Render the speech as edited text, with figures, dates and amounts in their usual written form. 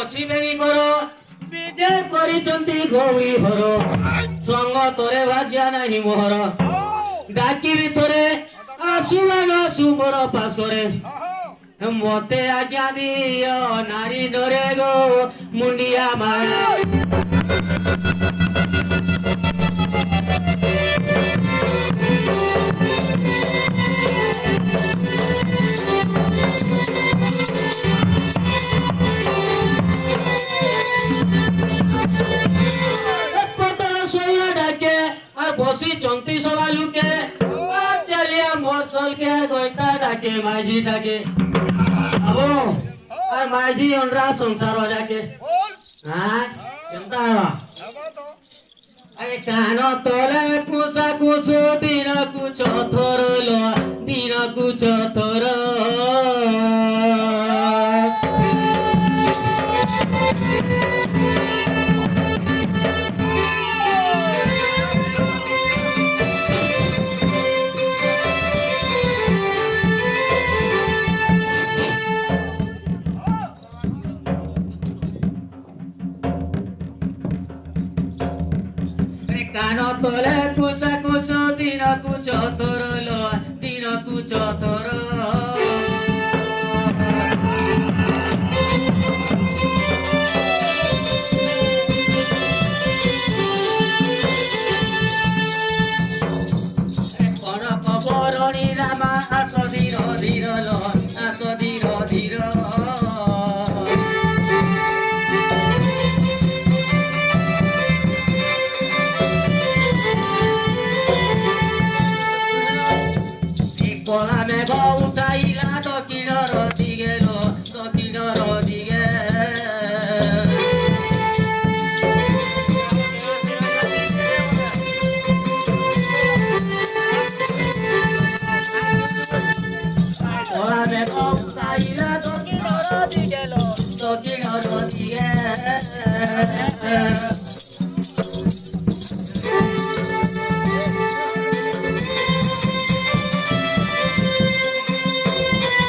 ଅଛି ବେଣି କର ବିଜେ କରିଛନ୍ତି ଗୌରୀ ଘର ସଙ୍ଗ ତୋରେ ଭାଜିଆ ନାହିଁ ମୋହର ଡାକିବି ଥରେ ଆସିବା ନ ସୁମର ପାଶରେ ମତେ ଆଜ୍ଞା ଦିଅ ନାରୀ ଡରେ ଗୋ ମୁଣ୍ଡିଆ ମାରା বসি চন্তি সবা লুকে আর চালিয়া মরসল কে গইতা ডাকে মাঝি ডাকে আবো আর মাঝি অনরা সংসার যাকে হ্যাঁ কেনতা আরে কান তলে কুসা কুসু দিন কুচ থরল দিন কুচ থর কান তলে কুসা কুসু দিন কুচ থরল দিন কুচ থর কোন খবরণী রামা আস ধীর ধীর ল আস ধীর ধীর কলা মেঘ উঠাইলা দক্ষিণর দিকে লো দক্ষিণর দিকে কলা মেঘ উঠাইলা দক্ষিণর দিকে লো দক্ষিণর দিকে